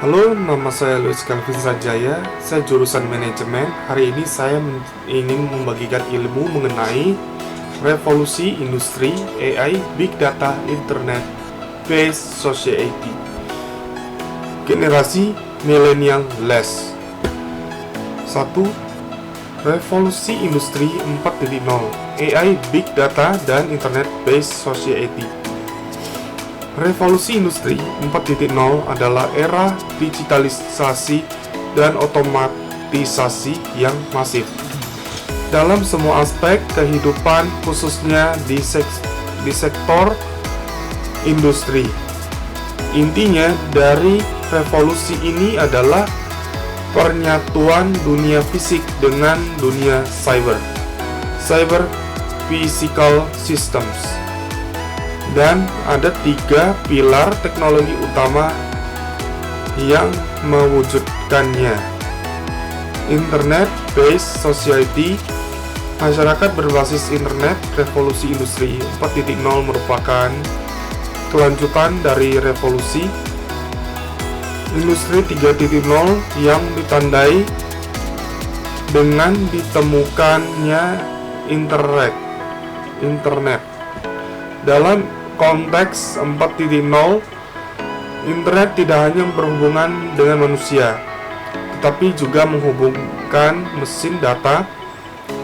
Halo, nama saya Luis Calvin Sanjaya. Saya jurusan manajemen. Hari ini saya ingin membagikan ilmu mengenai revolusi industri AI, Big Data, Internet, Based Society. Generasi Millennial Les. 1. Revolusi industri 4.0, AI, Big Data, dan Internet Based Society. Revolusi industri 4.0 adalah era digitalisasi dan otomatisasi yang masif dalam semua aspek kehidupan, khususnya di sektor industri. Intinya dari revolusi ini adalah pernyatuan dunia fisik dengan dunia cyber physical systems. Dan ada 3 pilar teknologi utama yang mewujudkannya. Internet Based Society, masyarakat berbasis internet. Revolusi industri 4.0 merupakan kelanjutan dari revolusi industri 3.0 yang ditandai dengan ditemukannya internet. Dalam konteks 4.0, internet tidak hanya berhubungan dengan manusia, tetapi juga menghubungkan mesin data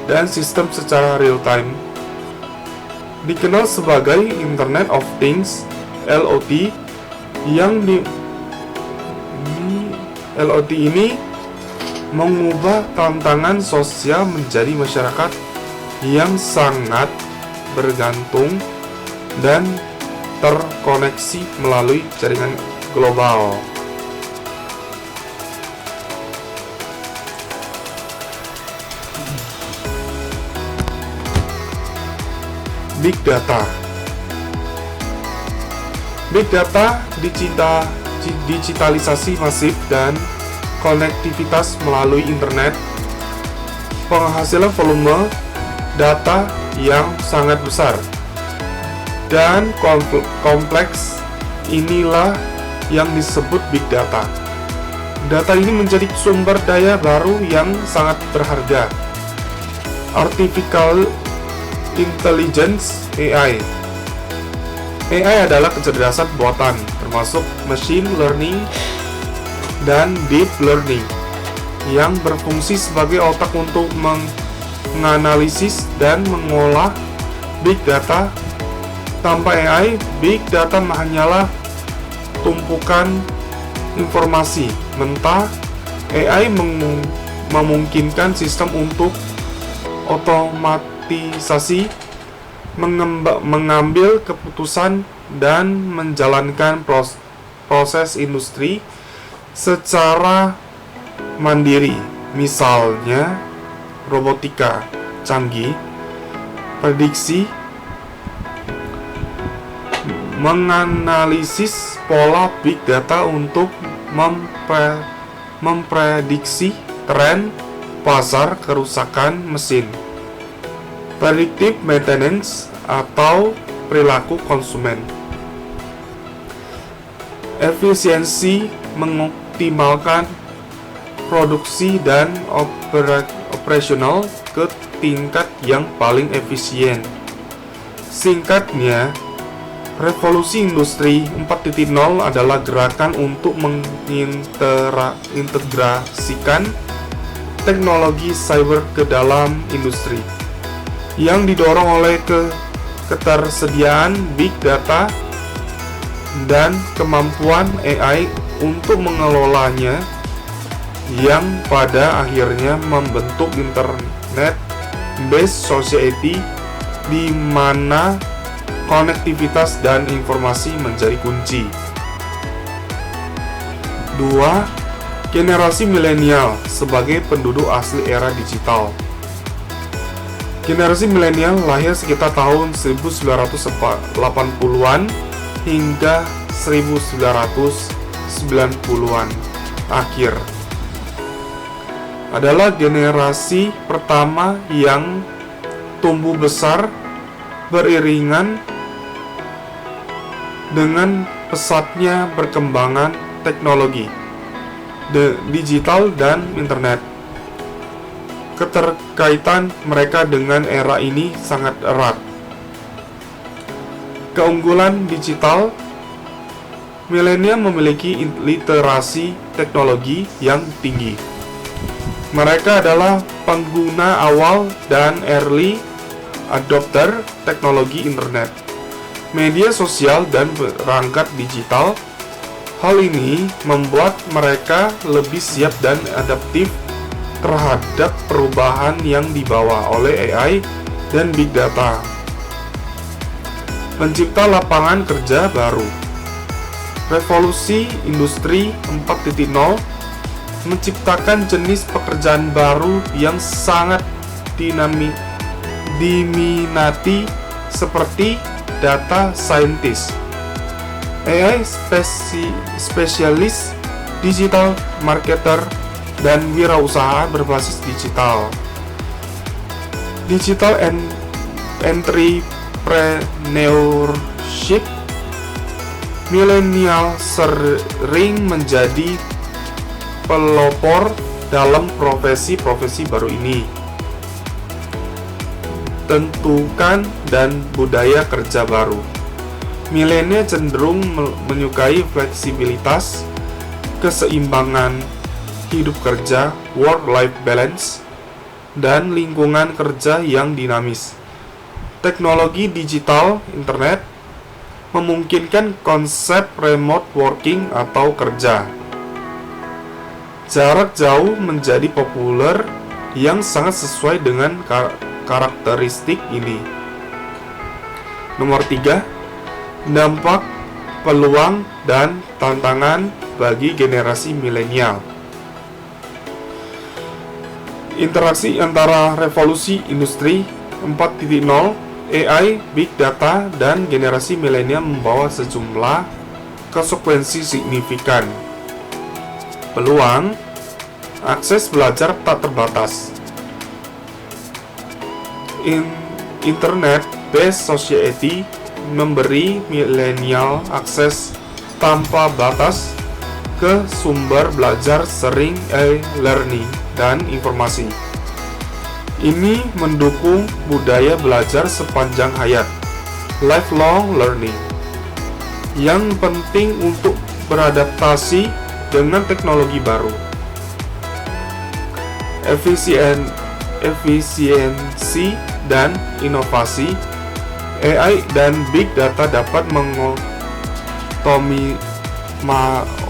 dan sistem secara real time. Dikenal sebagai Internet of Things (IoT), IoT ini mengubah tantangan sosial menjadi masyarakat yang sangat bergantung dan terkoneksi melalui jaringan global. Big Data. Big Data digitalisasi masif dan konektivitas melalui internet, penghasilan volume data yang sangat besar dan kompleks, inilah yang disebut Big Data. Data ini menjadi sumber daya baru yang sangat berharga. Artificial Intelligence (AI). AI adalah kecerdasan buatan, termasuk machine learning dan deep learning, yang berfungsi sebagai otak untuk menganalisis dan mengolah big data. Tanpa AI, Big Data hanyalah tumpukan informasi mentah. AI memungkinkan sistem untuk otomatisasi, mengambil keputusan, dan menjalankan proses industri secara mandiri. Misalnya, robotika canggih, prediksi, menganalisis pola big data untuk memprediksi tren pasar, kerusakan mesin, predictive maintenance, atau perilaku konsumen. Efisiensi, mengoptimalkan produksi dan operasional ke tingkat yang paling efisien. Singkatnya, revolusi industri 4.0 adalah gerakan untuk mengintegrasikan teknologi cyber ke dalam industri, yang didorong oleh ketersediaan big data dan kemampuan AI untuk mengelolanya, yang pada akhirnya membentuk Internet Based Society di mana konektivitas dan informasi menjadi kunci. 2. Generasi milenial sebagai penduduk asli era digital. Generasi milenial lahir sekitar tahun 1980-an hingga 1990-an akhir. Adalah generasi pertama yang tumbuh besar beriringan dengan pesatnya perkembangan teknologi. digital dan internet. Keterkaitan mereka dengan era ini sangat erat. Keunggulan digital, milenial memiliki literasi teknologi yang tinggi. Mereka adalah pengguna awal dan early adopter teknologi internet, media sosial, dan perangkat digital. Hal ini membuat mereka lebih siap dan adaptif terhadap perubahan yang dibawa oleh AI dan Big Data. Pencipta lapangan kerja baru. Revolusi Industri 4.0 menciptakan jenis pekerjaan baru yang sangat diminati seperti data scientist, AI spesialis, digital marketer, dan wirausaha berbasis digital. Digital entrepreneurship, milenial sering menjadi pelopor dalam profesi-profesi baru ini. Tentukan dan budaya kerja baru. Milenial cenderung menyukai fleksibilitas, keseimbangan hidup kerja, work-life balance, dan lingkungan kerja yang dinamis. Teknologi digital, internet, memungkinkan konsep remote working atau kerja jarak jauh menjadi populer yang sangat sesuai dengan karakteristik ini. Nomor 3, dampak, peluang, dan tantangan bagi generasi milenial. Interaksi antara revolusi industri 4.0, AI, Big Data, dan generasi milenial membawa sejumlah konsekuensi signifikan. Peluang, akses belajar tak terbatas. Internet-based society memberi milenial akses tanpa batas ke sumber belajar sering e-learning dan informasi. Ini mendukung budaya belajar sepanjang hayat, lifelong learning, yang penting untuk beradaptasi dengan teknologi baru. Efisiensi dan inovasi, AI dan Big Data dapat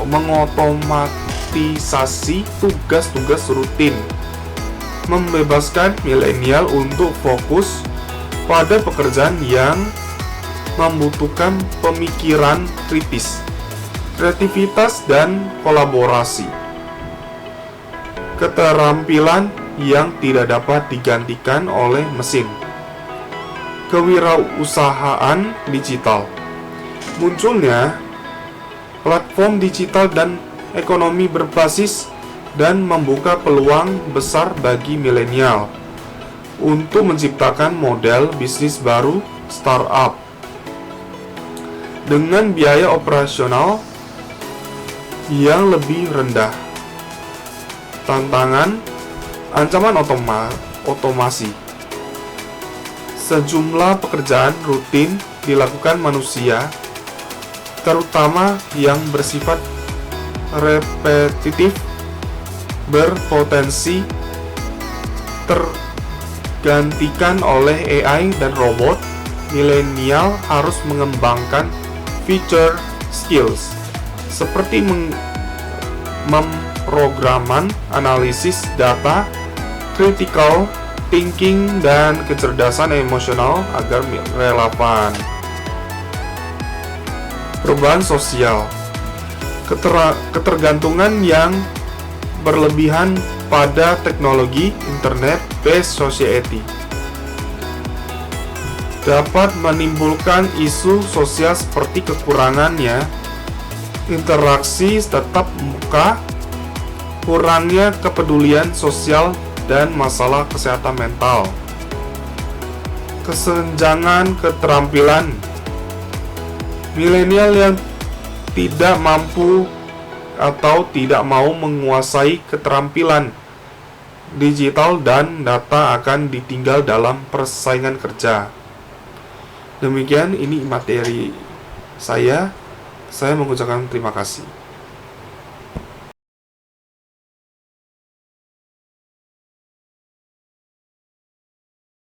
mengotomatisasi tugas-tugas rutin, membebaskan milenial untuk fokus pada pekerjaan yang membutuhkan pemikiran kritis, kreativitas, dan kolaborasi. Keterampilan yang tidak dapat digantikan oleh mesin. Kewirausahaan digital. Munculnya platform digital dan ekonomi berbasis dan membuka peluang besar bagi milenial untuk menciptakan model bisnis baru startup dengan biaya operasional yang lebih rendah. Tantangan, ancaman otomasi. Sejumlah pekerjaan rutin dilakukan manusia, terutama yang bersifat repetitif, berpotensi tergantikan oleh AI dan robot. Milenial harus mengembangkan feature skills seperti memprograman, analisis data, critical thinking, dan kecerdasan emosional agar relevan. Perubahan sosial. Ketergantungan yang berlebihan pada teknologi internet-based society dapat menimbulkan isu sosial seperti kekurangannya interaksi tatap muka, kurangnya kepedulian sosial, dan masalah kesehatan mental. Kesenjangan keterampilan. Milenial yang tidak mampu atau tidak mau menguasai keterampilan digital dan data akan ditinggal dalam persaingan kerja. Demikian ini materi saya. Saya mengucapkan terima kasih.